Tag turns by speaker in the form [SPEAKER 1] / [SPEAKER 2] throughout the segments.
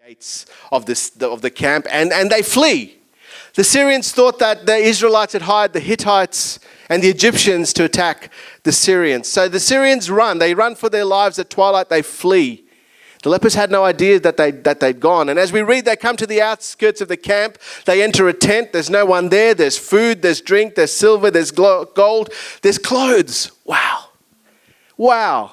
[SPEAKER 1] gates of the camp, and they flee. The Syrians thought that the Israelites had hired the Hittites and the Egyptians to attack the Syrians. So the Syrians run. They run for their lives at twilight. They flee. The lepers had no idea that they'd gone. And as we read, they come to the outskirts of the camp. They enter a tent. There's no one there. There's food, there's drink, there's silver, there's gold, there's clothes. Wow. Wow.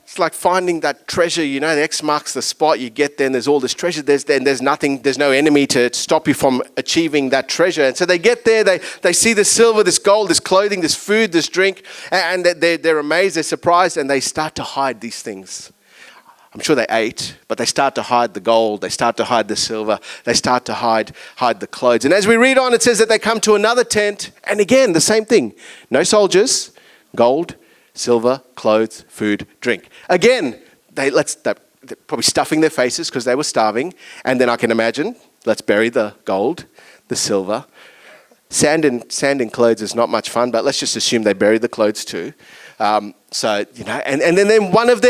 [SPEAKER 1] It's like finding that treasure, the X marks the spot. You get there and there's all this treasure. There's nothing, there's no enemy to stop you from achieving that treasure. And so they get there, they see this silver, this gold, this clothing, this food, this drink, and they're amazed, they're surprised, and they start to hide these things. I'm sure they ate, but they start to hide the gold, they start to hide the silver, they start to hide the clothes. And as we read on, it says that they come to another tent, and again, the same thing. No soldiers, gold, silver, clothes, food, drink. Again, they're probably stuffing their faces because they were starving. And then I can imagine, let's bury the gold, the silver. Sand in clothes is not much fun, but let's just assume they buried the clothes too. And then one of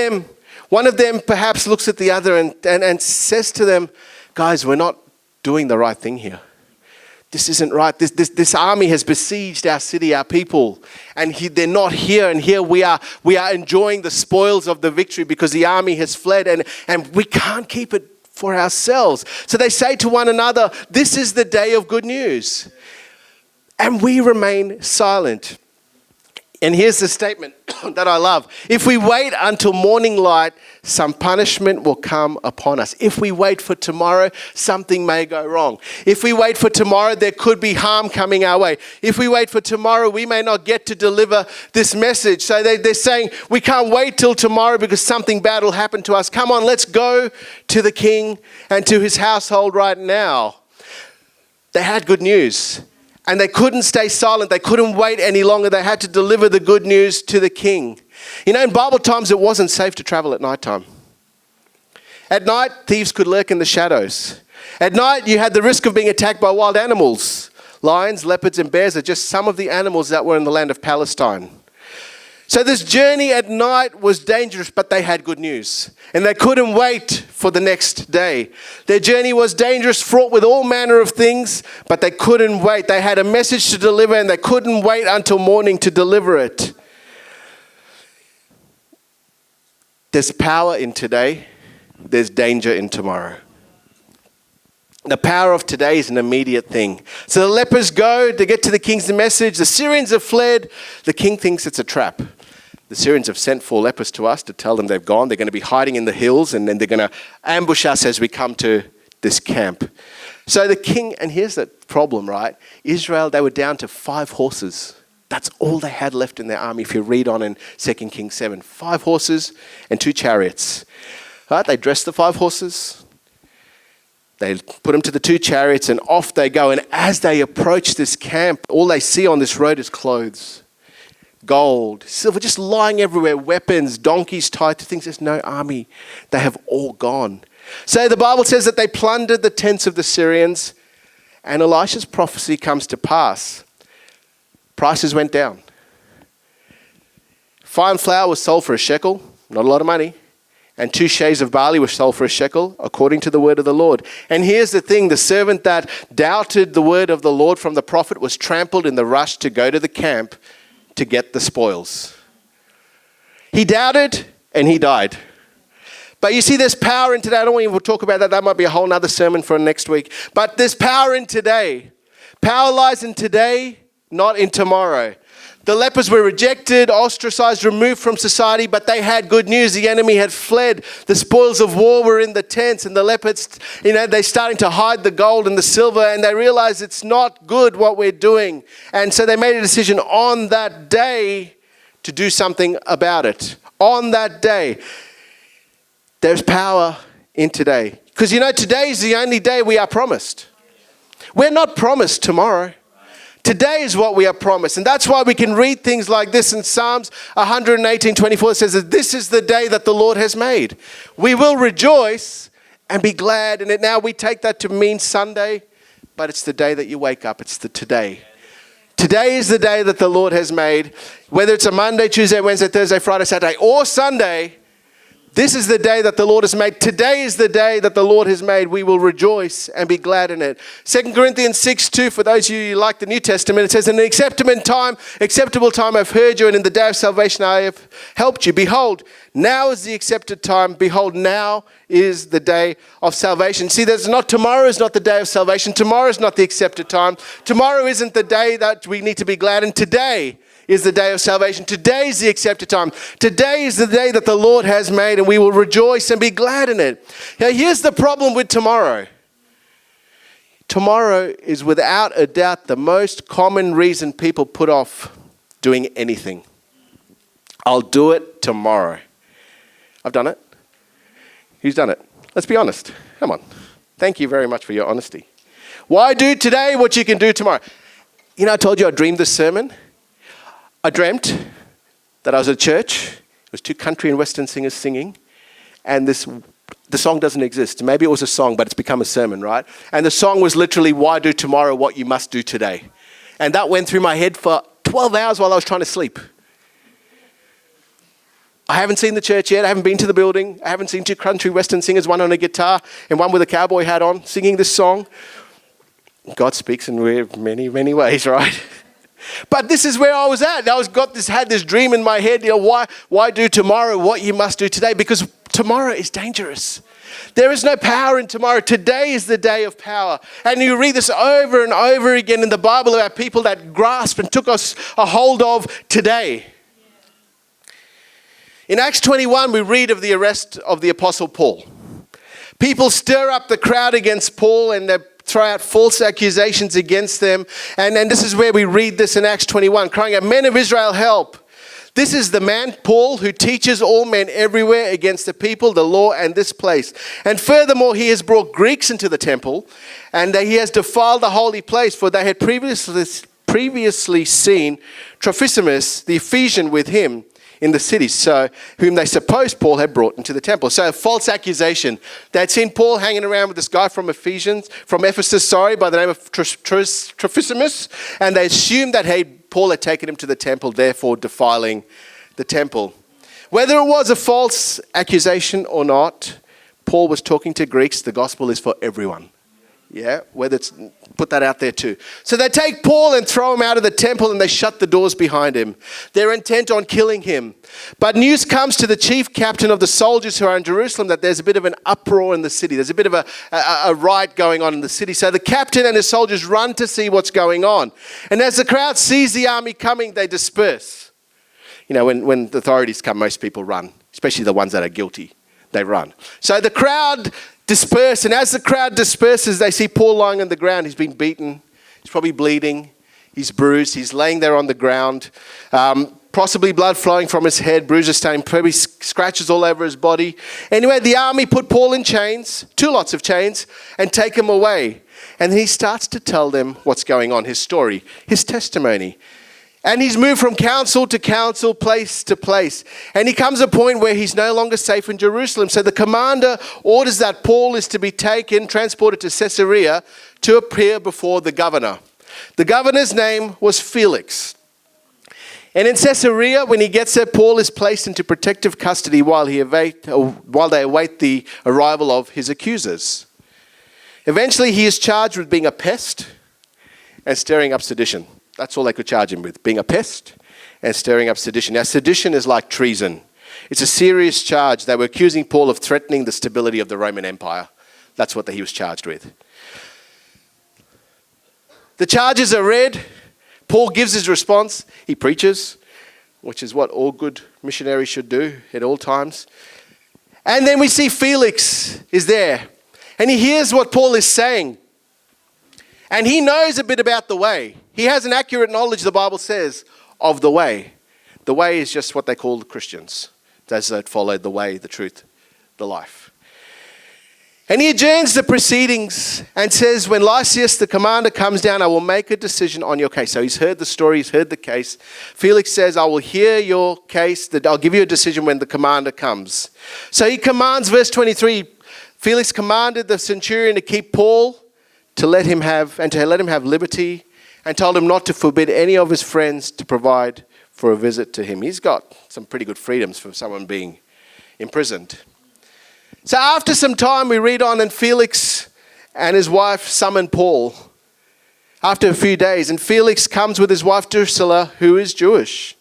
[SPEAKER 1] them perhaps looks at the other and says to them, guys, we're not doing the right thing here. This isn't right. This army has besieged our city, our people, and they're not here. And here we are enjoying the spoils of the victory because the army has fled, and we can't keep it for ourselves. So they say to one another, this is the day of good news. And we remain silent. And here's the statement that I love. If we wait until morning light, some punishment will come upon us. If we wait for tomorrow, something may go wrong. If we wait for tomorrow, there could be harm coming our way. If we wait for tomorrow, we may not get to deliver this message. So they're saying, we can't wait till tomorrow because something bad will happen to us. Come on, let's go to the king and to his household right now. They had good news. And they couldn't stay silent. They couldn't wait any longer. They had to deliver the good news to the king. In Bible times, it wasn't safe to travel at nighttime. At night, thieves could lurk in the shadows. At night, you had the risk of being attacked by wild animals. Lions, leopards, and bears are just some of the animals that were in the land of Palestine. So this journey at night was dangerous, but they had good news. And they couldn't wait for the next day. Their journey was dangerous, fraught with all manner of things, but they couldn't wait. They had a message to deliver, and they couldn't wait until morning to deliver it. There's power in today. There's danger in tomorrow. The power of today is an immediate thing. So the lepers go to get to the king's message. The Syrians have fled. The king thinks it's a trap. The Syrians have sent 4 lepers to us to tell them they've gone. They're going to be hiding in the hills, and then they're going to ambush us as we come to this camp. So the king, and here's the problem, right? Israel, they were down to 5 horses. That's all they had left in their army. If you read on in 2 Kings 7, 5 horses and 2 chariots. Right? They dressed the 5 horses. They put them to the 2 chariots, and off they go. And as they approach this camp, all they see on this road is clothes, gold, silver, just lying everywhere, weapons, donkeys tied to things. There's no army. They have all gone. So the Bible says that they plundered the tents of the Syrians, and Elisha's prophecy comes to pass. Prices went down. Fine flour was sold for a shekel, not a lot of money. And 2 shades of barley were sold for a shekel, according to the word of the Lord. And here's the thing, the servant that doubted the word of the Lord from the prophet was trampled in the rush to go to the camp to get the spoils. He doubted and he died. But you see, there's power in today. I don't want you to talk about that. That might be a whole other sermon for next week. But there's power in today. Power lies in today, not in tomorrow. The lepers were rejected, ostracized, removed from society, but they had good news. The enemy had fled. The spoils of war were in the tents, and the lepers, they're starting to hide the gold and the silver, and they realize it's not good what we're doing. And so they made a decision on that day to do something about it. On that day. There's power in today. Because today is the only day we are promised. We're not promised tomorrow. Today is what we are promised. And that's why we can read things like this in Psalms 118:24. It says that this is the day that the Lord has made. We will rejoice and be glad in it. Now we take that to mean Sunday, but it's the day that you wake up. It's the today. Today is the day that the Lord has made. Whether it's a Monday, Tuesday, Wednesday, Thursday, Friday, Saturday, or Sunday, This is the day that the Lord has made. Today is the day that the Lord has made. We will rejoice and be glad in it. 2 Corinthians 6:2, for those of you who like the New Testament, it says, in an acceptable time I've heard you, and in the day of salvation I have helped you. Behold, now is the accepted time. Behold, now is the day of salvation. See, tomorrow is not the day of salvation. Tomorrow is not the accepted time. Tomorrow isn't the day that we need to be glad in. Today is the day of salvation. Today is the accepted time. Today is the day that the Lord has made, and we will rejoice and be glad in it. Now, here's the problem with tomorrow. Tomorrow is without a doubt the most common reason people put off doing anything. I'll do it tomorrow. I've done it. Who's done it? Let's be honest. Come on. Thank you very much for your honesty. Why do today what you can do tomorrow? You know, I told you I dreamed this sermon. I dreamt that I was at church. It was two country and western singers singing. And the song doesn't exist. Maybe it was a song, but it's become a sermon, right? And the song was literally, why do tomorrow what you must do today? And that went through my head for 12 hours while I was trying to sleep. I haven't seen the church yet. I haven't been to the building. I haven't seen two country western singers, one on a guitar and one with a cowboy hat on, singing this song. God speaks in many, many ways, right? But this is where I was at. Had this dream in my head. You know, why do tomorrow what you must do today? Because tomorrow is dangerous. There is no power in tomorrow. Today is the day of power. And you read this over and over again in the Bible about people that grasped and took us a hold of today. In Acts 21, we read of the arrest of the Apostle Paul. People stir up the crowd against Paul, and they throw out false accusations against them. And this is where we read this in Acts 21, crying out, men of Israel, help. This is the man, Paul, who teaches all men everywhere against the people, the law, and this place. And furthermore, he has brought Greeks into the temple, and he has defiled the holy place, for they had previously seen Trophimus, the Ephesian, with him in the city, so whom they supposed Paul had brought into the temple. So a false accusation. They'd seen Paul hanging around with this guy from Ephesus, by the name of Trophimus, and they assumed that Paul had taken him to the temple, therefore defiling the temple. Whether it was a false accusation or not, Paul was talking to Greeks. The gospel is for everyone. Yeah, put that out there too. So they take Paul and throw him out of the temple, and they shut the doors behind him. They're intent on killing him. But news comes to the chief captain of the soldiers who are in Jerusalem that there's a bit of an uproar in the city. There's a bit of a riot going on in the city. So the captain and his soldiers run to see what's going on. And as the crowd sees the army coming, they disperse. You know, when the authorities come, most people run, especially the ones that are guilty. They run. So the crowd disperse, and as the crowd disperses, they see Paul lying on the ground. He's been beaten. He's probably bleeding. He's bruised. He's laying there on the ground. Possibly blood flowing from his head, bruises staining, probably scratches all over his body. Anyway, the army put Paul in chains, 2 lots of chains, and take him away. And he starts to tell them what's going on, his story, his testimony. And he's moved from council to council, place to place. And he comes to a point where he's no longer safe in Jerusalem. So the commander orders that Paul is to be transported to Caesarea to appear before the governor. The governor's name was Felix. And in Caesarea, when he gets there, Paul is placed into protective custody while they await the arrival of his accusers. Eventually, he is charged with being a pest and stirring up sedition. That's all they could charge him with, being a pest and stirring up sedition. Now, sedition is like treason. It's a serious charge. They were accusing Paul of threatening the stability of the Roman Empire. That's what he was charged with. The charges are read. Paul gives his response. He preaches, which is what all good missionaries should do at all times. And then we see Felix is there. And he hears what Paul is saying. And he knows a bit about the way. He has an accurate knowledge, the Bible says, of the way. The way is just what they call the Christians. Those that follow the way, the truth, the life. And he adjourns the proceedings and says, when Lysias, the commander, comes down, I will make a decision on your case. So he's heard the story, he's heard the case. Felix says, I will hear your case, I'll give you a decision when the commander comes. So he commands, verse 23, Felix commanded the centurion to keep Paul, to let him have liberty, and told him not to forbid any of his friends to provide for a visit to him. He's got some pretty good freedoms for someone being imprisoned. So after some time, we read on, and Felix and his wife summoned Paul after a few days. And Felix comes with his wife Drusilla, who is Jewish.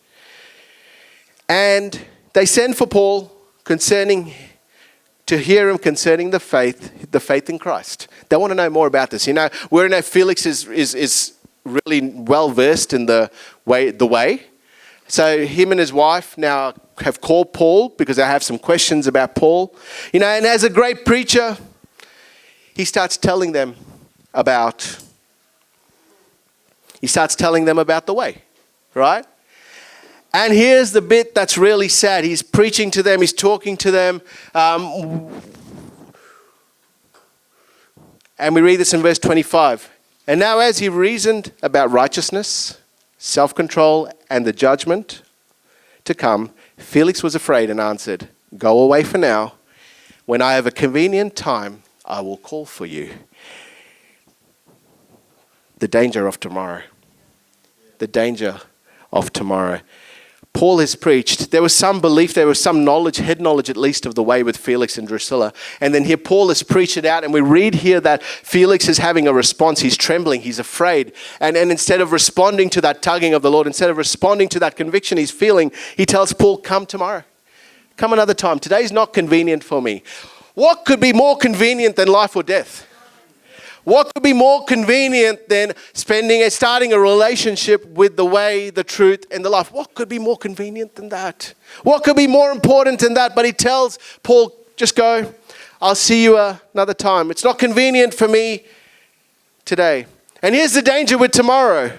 [SPEAKER 1] And they send for Paul to hear him concerning the faith in Christ. They want to know more about this. We know Felix is really well versed in the way. So him and his wife now have called Paul because they have some questions about Paul. And as a great preacher, he starts telling them about the way, right? And here's the bit that's really sad. He's preaching to them. He's talking to them. And we read this in verse 25. And now as he reasoned about righteousness, self-control, and the judgment to come, Felix was afraid and answered, "Go away for now. When I have a convenient time, I will call for you." The danger of tomorrow. The danger of tomorrow. Paul has preached. There was some belief, there was some knowledge, head knowledge at least, of the way with Felix and Drusilla. And then here Paul has preached it out, and we read here that Felix is having a response. He's trembling, he's afraid. And instead of responding to that tugging of the Lord, instead of responding to that conviction he's feeling, he tells Paul, "Come tomorrow. Come another time. Today's not convenient for me." What could be more convenient than life or death? What could be more convenient than starting a relationship with the way, the truth, and the life? What could be more convenient than that? What could be more important than that? But he tells Paul, just go. I'll see you another time. It's not convenient for me today. And here's the danger with tomorrow.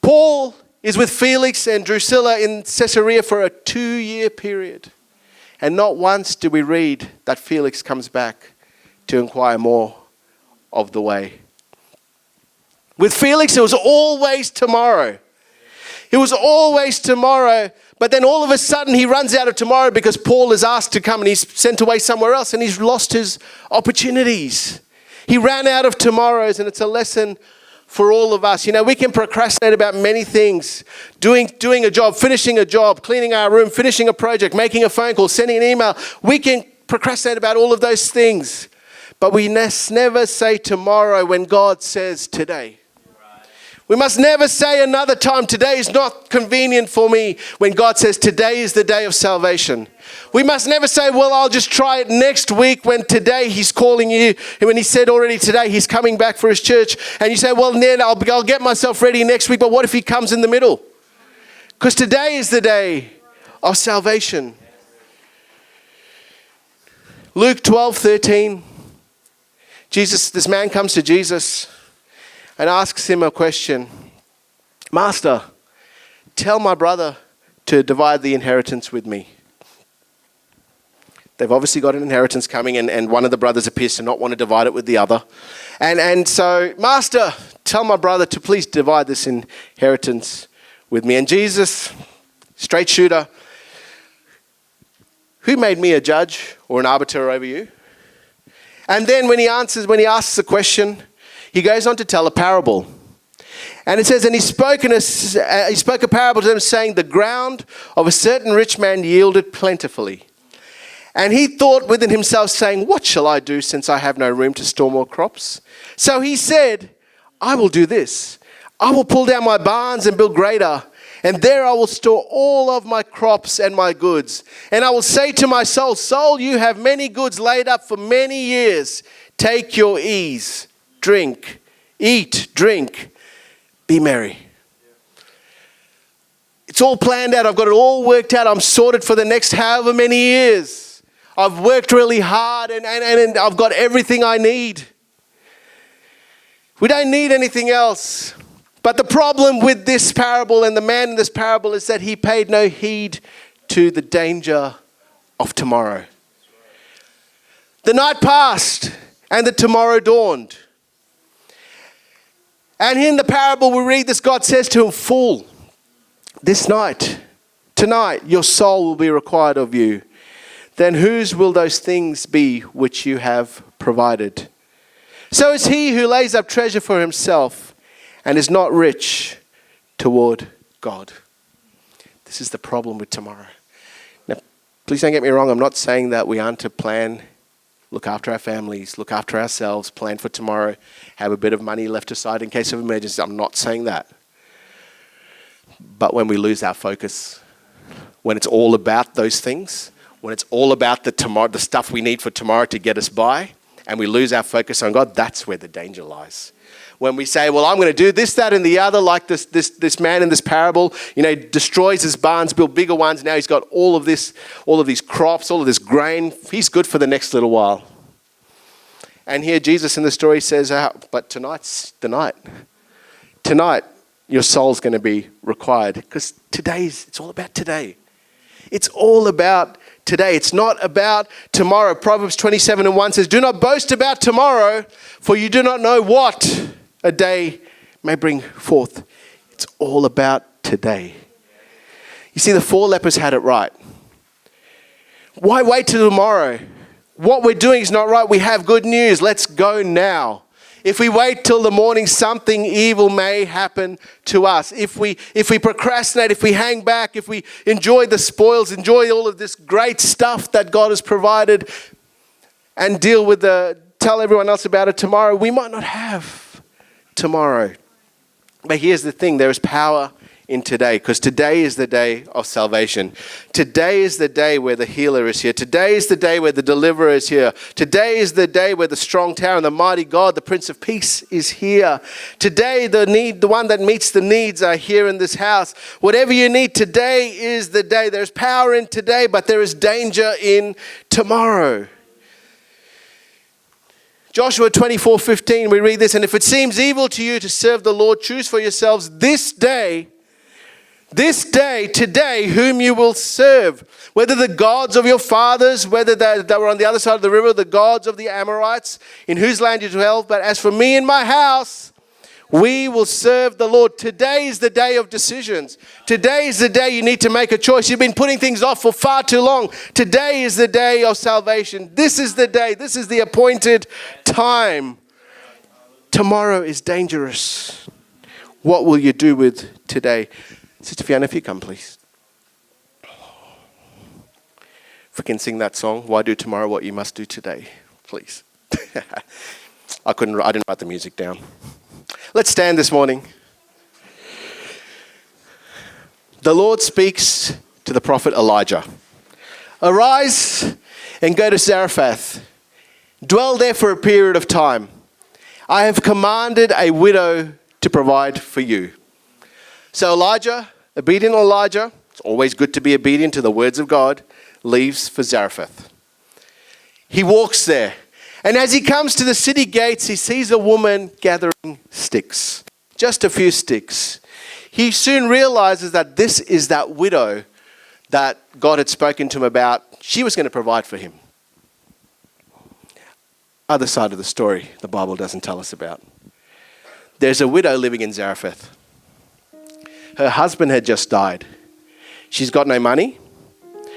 [SPEAKER 1] Paul is with Felix and Drusilla in Caesarea for a 2-year period. And not once do we read that Felix comes back to inquire more of the way. With Felix, it was always tomorrow. It was always tomorrow. But then all of a sudden he runs out of tomorrow because Paul is asked to come and he's sent away somewhere else and he's lost his opportunities. He ran out of tomorrows, and it's a lesson for all of us. We can procrastinate about many things. Doing a job, finishing a job, cleaning our room, finishing a project, making a phone call, sending an email. We can procrastinate about all of those things. But we must never say tomorrow when God says today. We must never say another time, today is not convenient for me, when God says today is the day of salvation. We must never say, well, I'll just try it next week, when today he's calling you. And when he said already today he's coming back for his church. And you say, well, Ned, I'll get myself ready next week. But what if he comes in the middle? Because today is the day of salvation. Luke 12:13. This man comes to Jesus and asks him a question. "Master, tell my brother to divide the inheritance with me." They've obviously got an inheritance coming, and one of the brothers appears to not want to divide it with the other. And so, "Master, tell my brother to please divide this inheritance with me." And Jesus, straight shooter, "Who made me a judge or an arbiter over you?" And then when he asks the question, he goes on to tell a parable. And it says, and he spoke a parable to them, saying, "The ground of a certain rich man yielded plentifully. And he thought within himself, saying, what shall I do, since I have no room to store more crops? So he said, I will do this. I will pull down my barns and build greater, and there I will store all of my crops and my goods. And I will say to my soul, soul, you have many goods laid up for many years. Take your ease, drink, eat, drink, be merry." It's all planned out. I've got it all worked out. I'm sorted for the next however many years. I've worked really hard and I've got everything I need. We don't need anything else. But the problem with this parable and the man in this parable is that he paid no heed to the danger of tomorrow. The night passed and the tomorrow dawned. And in the parable we read this, God says to him, "Fool, this night, tonight, your soul will be required of you. Then whose will those things be which you have provided? So is he who lays up treasure for himself and is not rich toward God." This is the problem with tomorrow. Now, please don't get me wrong. I'm not saying that we aren't to plan look after our families, look after ourselves, plan for tomorrow, have a bit of money left aside in case of emergency. I'm not saying that. But when we lose our focus, when it's all about those things, when it's all about the stuff we need for tomorrow to get us by, and we lose our focus on God, that's where the danger lies. When we say, well, I'm going to do this, that, and the other, like this man in this parable, destroys his barns, build bigger ones. Now he's got all of these crops, all of this grain. He's good for the next little while. And here Jesus in the story says, but tonight's the night. Tonight, your soul's going to be required, because it's all about today. It's all about today. It's not about tomorrow. Proverbs 27:1 says, do not boast about tomorrow, for you do not know what a day may bring forth. It's all about today. You see, the 4 lepers had it right. Why wait till tomorrow? What we're doing is not right. We have good news. Let's go now. If we wait till the morning, something evil may happen to us. If we procrastinate, if we hang back, if we enjoy the spoils, enjoy all of this great stuff that God has provided, and tell everyone else about it tomorrow, we might not have tomorrow. But here's the thing, there is power in today, because today is the day of salvation. Today is the day where the healer is here. Today is the day where the deliverer is here. Today is the day where the strong tower and the mighty God, the Prince of Peace, is here. Today, the one that meets the needs are here in this house. Whatever you need, today is the day. There's power in today, but there is danger in tomorrow. Joshua 24:15, we read this, and if it seems evil to you to serve the Lord, choose for yourselves this day, today, whom you will serve. Whether the gods of your fathers, whether they were on the other side of the river, the gods of the Amorites, in whose land you dwell. But as for me and my house, we will serve the Lord. Today is the day of decisions. Today is the day you need to make a choice. You've been putting things off for far too long. Today is the day of salvation. This is the day. This is the appointed time. Tomorrow is dangerous. What will you do with today? Sister Fiona, if you come, please. If we can sing that song, Why Do Tomorrow What You Must Do Today, please. I didn't write the music down. Let's stand this morning. The Lord speaks to the prophet Elijah. Arise and go to Zarephath. Dwell there for a period of time. I have commanded a widow to provide for you. So obedient Elijah, it's always good to be obedient to the words of God, leaves for Zarephath. He walks there. And as he comes to the city gates, he sees a woman gathering sticks. Just a few sticks. He soon realizes that this is that widow that God had spoken to him about. She was going to provide for him. Other side of the story, the Bible doesn't tell us about. There's a widow living in Zarephath. Her husband had just died. She's got no money.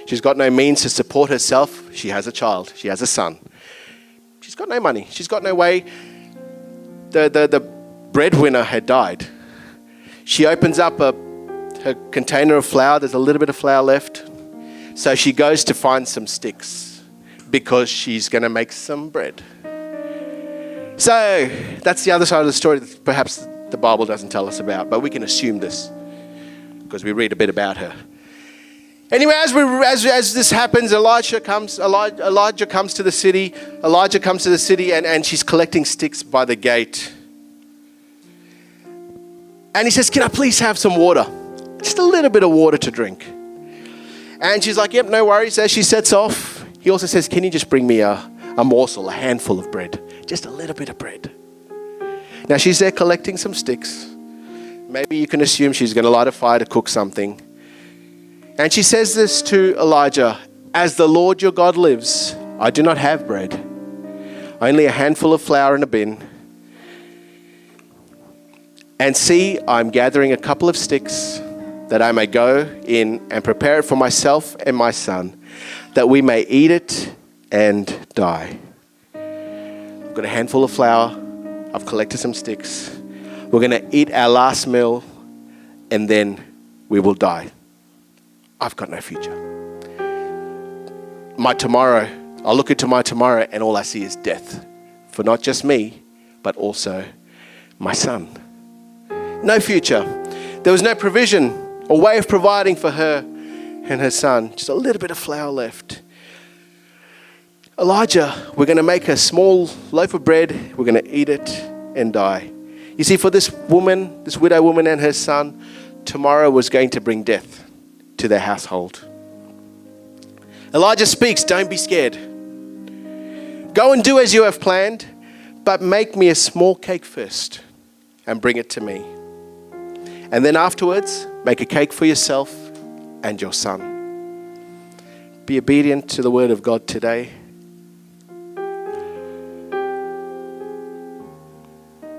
[SPEAKER 1] She's got no means to support herself. She has a child. She has a son. She's got no money. She's got no way. The breadwinner had died. She opens up her container of flour. There's a little bit of flour left. So she goes to find some sticks because she's going to make some bread. So that's the other side of the story that perhaps the Bible doesn't tell us about, but we can assume this because we read a bit about her. Anyway, as this happens, Elijah comes to the city. Elijah comes to the city and she's collecting sticks by the gate. And he says, can I please have some water? Just a little bit of water to drink. And she's like, yep, no worries. As she sets off, he also says, can you just bring me a morsel, a handful of bread? Just a little bit of bread. Now she's there collecting some sticks. Maybe you can assume she's going to light a fire to cook something. And she says this to Elijah, as the Lord your God lives, I do not have bread, only a handful of flour in a bin. And see, I'm gathering a couple of sticks that I may go in and prepare it for myself and my son, that we may eat it and die. I've got a handful of flour. I've collected some sticks. We're going to eat our last meal and then we will die. I've got no future. My tomorrow I look into my tomorrow and all I see is death. For not just me, but also my son. No future. There was no provision or way of providing for her and her son. Just a little bit of flour left. Elijah, we're going to make a small loaf of bread. We're going to eat it and die. You see, for this woman, this widow woman and her son, tomorrow was going to bring death to their household. Elijah speaks, don't be scared. Go and do as you have planned, but make me a small cake first and bring it to me. And then afterwards, make a cake for yourself and your son. Be obedient to the word of God today.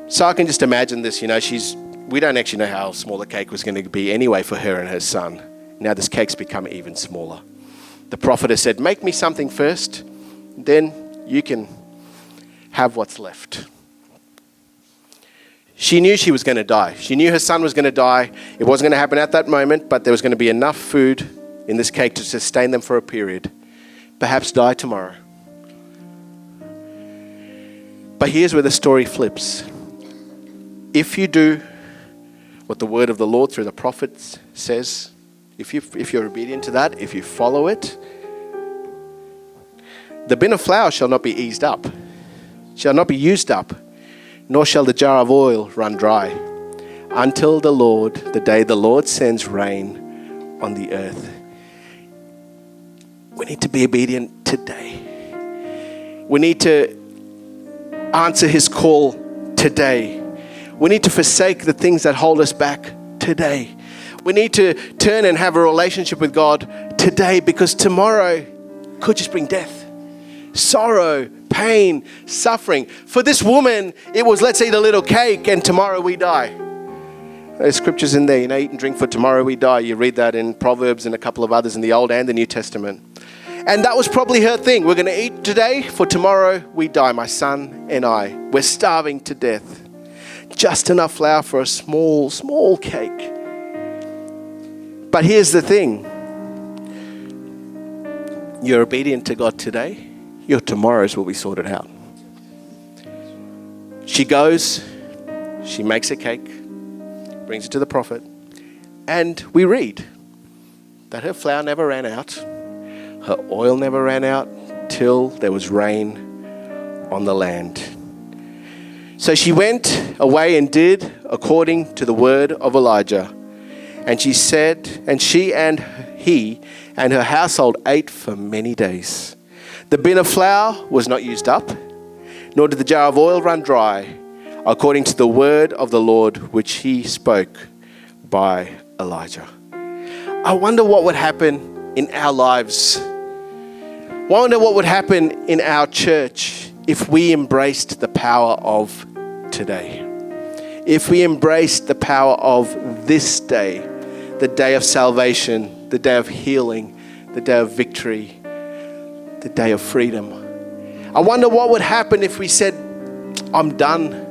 [SPEAKER 1] So I can just imagine this, we don't actually know how small the cake was going to be anyway for her and her son. Now this cake's become even smaller. The prophet has said, make me something first, then you can have what's left. She knew she was going to die. She knew her son was going to die. It wasn't going to happen at that moment, but there was going to be enough food in this cake to sustain them for a period. Perhaps die tomorrow. But here's where the story flips. If you do what the word of the Lord through the prophets says, if you're obedient to that, if you follow it, the bin of flour shall not be eased up, shall not be used up, nor shall the jar of oil run dry, until the day the Lord sends rain on the earth. We need to be obedient today. We need to answer his call today. We need to forsake the things that hold us back today. We need to turn and have a relationship with God today, because tomorrow could just bring death, sorrow, pain, suffering. For this woman, it was, let's eat a little cake and tomorrow we die. There's scriptures in there, eat and drink for tomorrow we die. You read that in Proverbs and a couple of others in the Old and the New Testament. And that was probably her thing. We're going to eat today, for tomorrow we die, my son and I. We're starving to death. Just enough flour for a small cake. But here's the thing. You're obedient to God today, your tomorrows will be sorted out. She goes, she makes a cake, brings it to the prophet, and we read that her flour never ran out, her oil never ran out, till there was rain on the land. So she went away and did according to the word of Elijah. And she said, and she and he and her household ate for many days. The bin of flour was not used up, nor did the jar of oil run dry, according to the word of the Lord which he spoke by Elijah. I wonder what would happen in our lives. I wonder what would happen in our church if we embraced the power of today. If we embraced the power of this day, the day of salvation, the day of healing, the day of victory, the day of freedom. I wonder what would happen if we said, I'm done.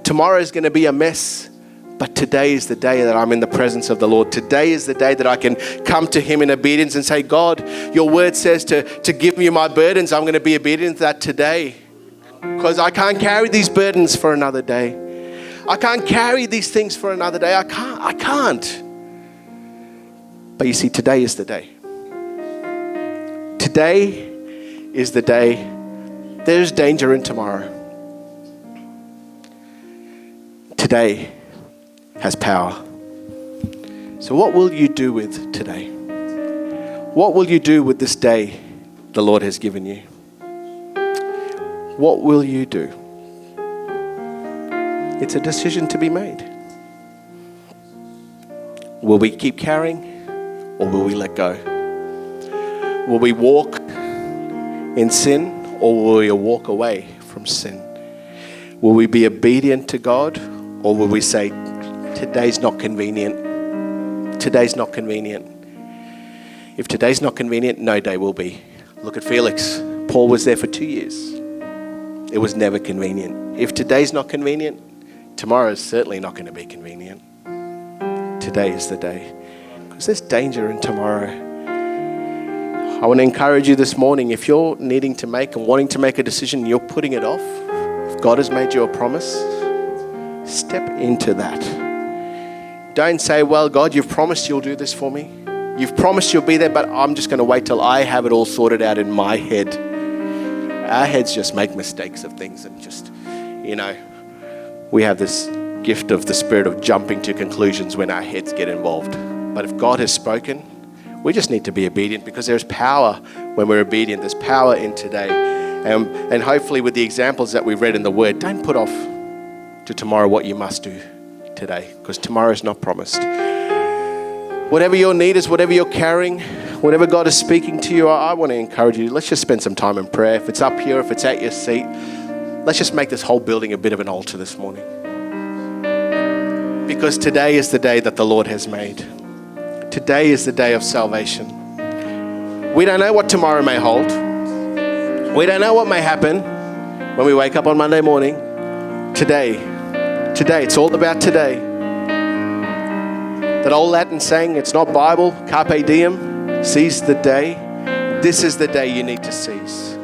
[SPEAKER 1] Tomorrow is going to be a mess, but today is the day that I'm in the presence of the Lord. Today is the day that I can come to him in obedience and say, God, your word says to give me my burdens. I'm going to be obedient to that today, because I can't carry these burdens for another day. I can't carry these things for another day. I can't. But you see, today is the day. Today is the day. There's danger in tomorrow. Today has power. So what will you do with today? What will you do with this day the Lord has given you? What will you do? It's a decision to be made. Will we keep carrying, or will we let go? Will we walk in sin, or will we walk away from sin? Will we be obedient to God, or will we say, today's not convenient? Today's not convenient. If today's not convenient, no day will be. Look at Felix. Paul was there for 2 years. It was never convenient. If today's not convenient, tomorrow's certainly not going to be convenient. Today is the day. Because there's danger in tomorrow. I want to encourage you this morning, if you're needing to make and wanting to make a decision and you're putting it off, if God has made you a promise, step into that. Don't say, well, God, you've promised you'll do this for me. You've promised you'll be there, but I'm just going to wait till I have it all sorted out in my head. Our heads just make mistakes of things and just, we have this gift of the spirit of jumping to conclusions when our heads get involved. But if God has spoken, we just need to be obedient, because there's power when we're obedient. There's power in today. And hopefully with the examples that we've read in the Word, don't put off to tomorrow what you must do today, because tomorrow is not promised. Whatever your need is, whatever you're carrying, whatever God is speaking to you, I want to encourage you, let's just spend some time in prayer. If it's up here, if it's at your seat, let's just make this whole building a bit of an altar this morning. Because today is the day that the Lord has made. Today is the day of salvation. We don't know what tomorrow may hold. We don't know what may happen when we wake up on Monday morning. Today, it's all about today. That old Latin saying, it's not Bible, carpe diem, seize the day. This is the day you need to seize.